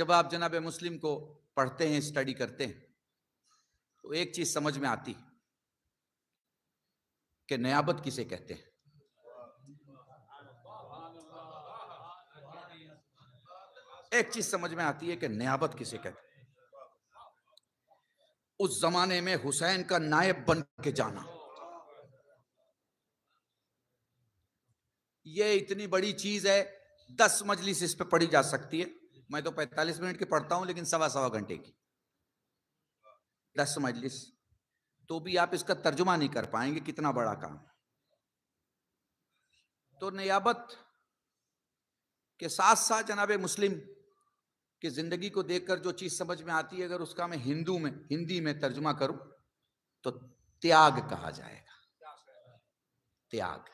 जब आप जनाब मुस्लिम को पढ़ते हैं, स्टडी करते हैं, तो एक चीज समझ में आती कि नियाबत किसे कहते हैं। एक चीज समझ में आती है कि नियाबत किसे कहते हैं। उस जमाने में हुसैन का नायब बन के जाना, ये इतनी बड़ी चीज है, 10 मजलिस इस पे पढ़ी जा सकती है। मैं तो 45 मिनट की पढ़ता हूं, लेकिन सवा घंटे की 10 मजलिस, तो भी आप इसका तर्जुमा नहीं कर पाएंगे, कितना बड़ा काम। तो नियाबत के साथ साथ जनाब मुस्लिम की जिंदगी को देखकर जो चीज समझ में आती है, अगर उसका मैं हिंदी में तर्जुमा करूं तो त्याग कहा जाएगा। त्याग,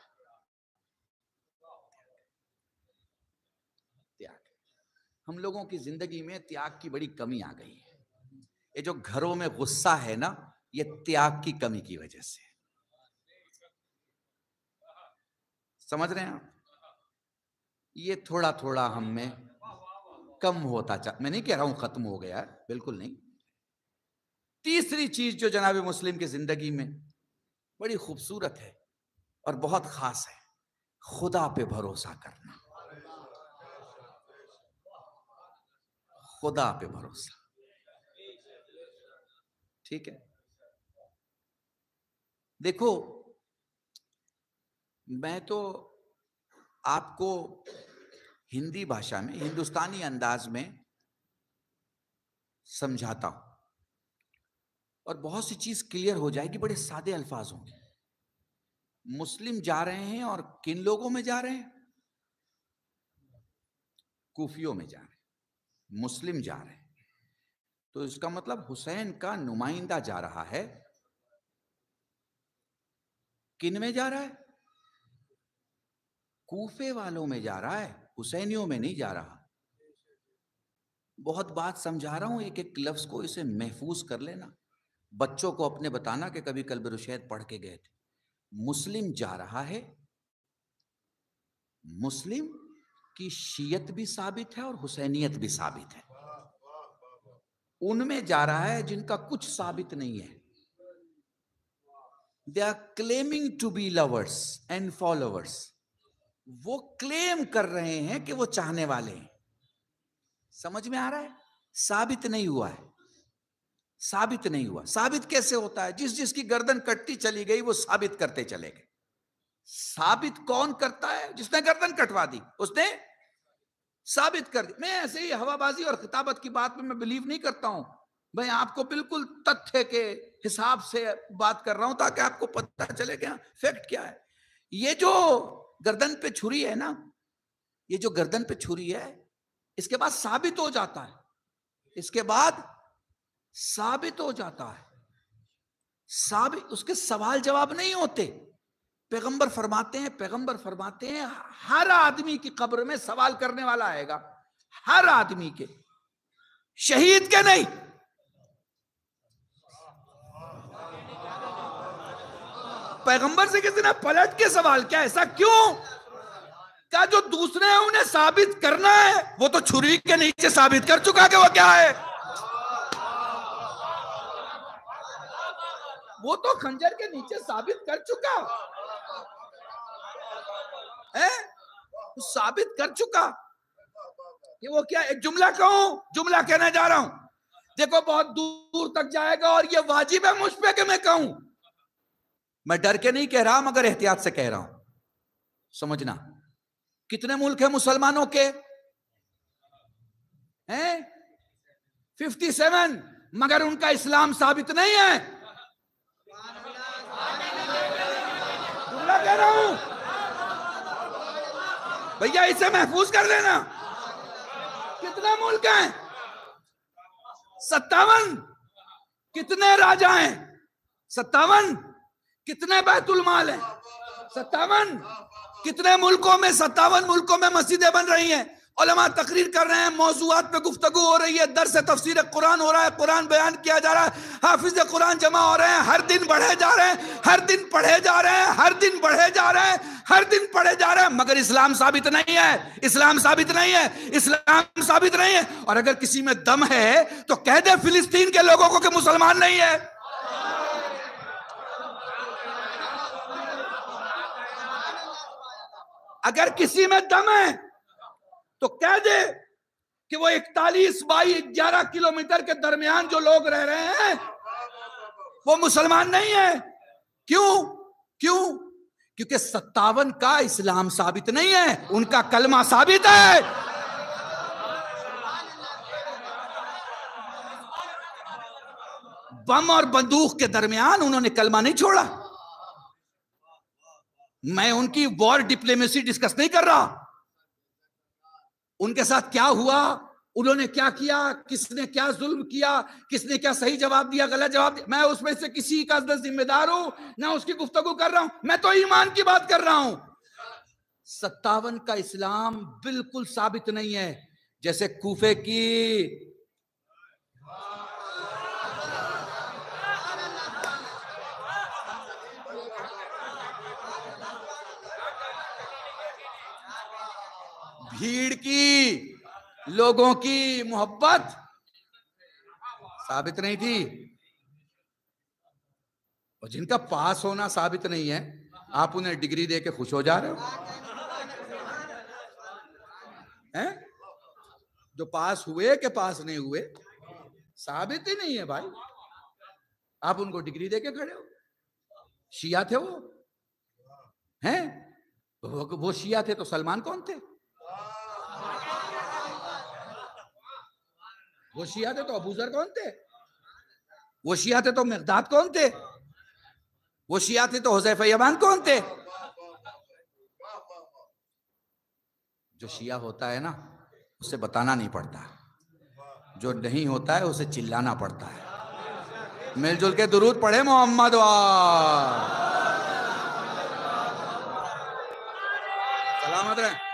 त्याग। हम लोगों की जिंदगी में त्याग की बड़ी कमी आ गई है। ये जो घरों में गुस्सा है ना, ये त्याग की कमी की वजह से। समझ रहे हैं आप? ये थोड़ा थोड़ा हम में कम होता मैं नहीं कह रहा हूं खत्म हो गया, बिल्कुल नहीं। तीसरी चीज जो जनाब मुस्लिम की जिंदगी में बड़ी खूबसूरत है और बहुत खास है, खुदा पे भरोसा करना। खुदा पे भरोसा, ठीक है। देखो, मैं तो आपको हिंदी भाषा में, हिंदुस्तानी अंदाज में समझाता हूं और बहुत सी चीज क्लियर हो जाएगी, बड़े सादे अल्फाज होंगे। मुस्लिम जा रहे हैं और किन लोगों में जा रहे हैं? कूफियों में जा रहे हैं, मुस्लिम जा रहे हैं। तो इसका मतलब हुसैन का नुमाइंदा जा रहा है। किन में जा रहा है? कूफे वालों में जा रहा है, हुसैनियों में नहीं जा रहा। बहुत बात समझा रहा हूं, एक एक लफ्ज को इसे महफूज कर लेना। बच्चों को अपने बताना कि कभी कल्ब रुशैद पढ़ के गए थे। मुस्लिम जा रहा है, मुस्लिम की शीयत भी साबित है और हुसैनियत भी साबित है। उनमें जा रहा है जिनका कुछ साबित नहीं है। They are claiming to be lovers and followers. वो क्लेम कर रहे हैं कि वो चाहने वाले हैं। समझ में आ रहा है? साबित नहीं हुआ है, साबित नहीं हुआ। साबित कैसे होता है? जिस जिसकी गर्दन कटती चली गई वो साबित करते चले गए। साबित कौन करता है? जिसने गर्दन कटवा दी उसने साबित कर दी। मैं ऐसे ही हवाबाजी और खिताबत की बात में मैं बिलीव नहीं करता हूं। मैं आपको बिल्कुल तथ्य के हिसाब से बात कर रहा हूं ताकि आपको पता चले क्या फैक्ट क्या है। ये जो गर्दन पे छुरी है ना, ये जो गर्दन पे छुरी है, इसके बाद साबित हो जाता है, इसके बाद साबित हो जाता है। साबित, उसके सवाल जवाब नहीं होते। पैगंबर फरमाते हैं हर आदमी की कब्र में सवाल करने वाला आएगा, हर आदमी के, शहीद के नहीं। पैगंबर से किसी ने पलट के सवाल किया, ऐसा क्यों? क्या जो दूसरे हैं उन्हें साबित करना है, वो तो छुरी के नीचे साबित कर चुका कि वो क्या है। वो तो खंजर के नीचे साबित कर चुका है, साबित कर चुका कि वो क्या। एक जुमला कहूं, जुमला कहने जा रहा हूं, देखो बहुत दूर तक जाएगा और ये वाजिब है मुझ पे कि मैं कहूं। मैं डर के नहीं कह रहा, मगर एहतियात से कह रहा हूं, समझना। कितने मुल्क है मुसलमानों के? हैं 57, मगर उनका इस्लाम साबित नहीं है। जुमला कह रहा हूं भैया, इसे महफूज कर लेना। कितने मुल्क हैं? 57। कितने राजा हैं? 57। कितने बैतुल माल हैं? 57। कितने मुल्कों में, 57 मुल्कों में मस्जिदें बन रही हैं? उलमा तकरीर कर रहे हैं, मौजूआत पे गुफ्तगू हो रही है, दर्स तफसीर कुरान हो रहा है, कुरान बयान किया जा रहा है, हाफिज कुरान जमा हो रहे हैं, हर दिन बढ़े जा रहे हैं, हर दिन पढ़े जा रहे हैं, हर दिन बढ़े जा रहे हैं, हर दिन पढ़े जा रहे हैं, मगर इस्लाम साबित नहीं है, इस्लाम साबित नहीं है, इस्लाम साबित नहीं है। और अगर किसी में दम है तो कह दे फिलिस्तीन के लोगों को कि मुसलमान नहीं है। अगर किसी में दम है तो कह दे कि वो 41 बाई 11 किलोमीटर के दरमियान जो लोग रह रहे हैं वो मुसलमान नहीं है। क्यों? क्यों? क्योंकि 57 का इस्लाम साबित नहीं है, उनका कलमा साबित है। बम और बंदूक के दरमियान उन्होंने कलमा नहीं छोड़ा। मैं उनकी वॉर डिप्लोमेसी डिस्कस नहीं कर रहा, उनके साथ क्या हुआ, उन्होंने क्या किया, किसने क्या जुल्म किया, किसने क्या सही जवाब दिया, गलत जवाब दिया, मैं उसमें से किसी का न जिम्मेदार हूं ना उसकी गुफ्तगू कर रहा हूं। मैं तो ईमान की बात कर रहा हूं। 57 का इस्लाम बिल्कुल साबित नहीं है। जैसे कूफे की भीड़ की, लोगों की मोहब्बत साबित नहीं थी। और जिनका पास होना साबित नहीं है, आप उन्हें डिग्री देके खुश हो जा रहे हो हैं? जो पास हुए के पास नहीं हुए साबित ही नहीं है भाई, आप उनको डिग्री देके खड़े हो। शिया थे वो हैं, वो शिया थे तो सलमान कौन थे? वो शिया थे तो अबूजर कौन थे? वो शिया थे तो मिक़दाद कौन थे? वो शिया थे तो हुज़ैफ़ा यमान कौन थे? जो शिया होता है ना, उसे बताना नहीं पड़ता, जो नहीं होता है उसे चिल्लाना पड़ता है। मिलजुल के दुरूद पढ़े मोहम्मद सलामत रहे।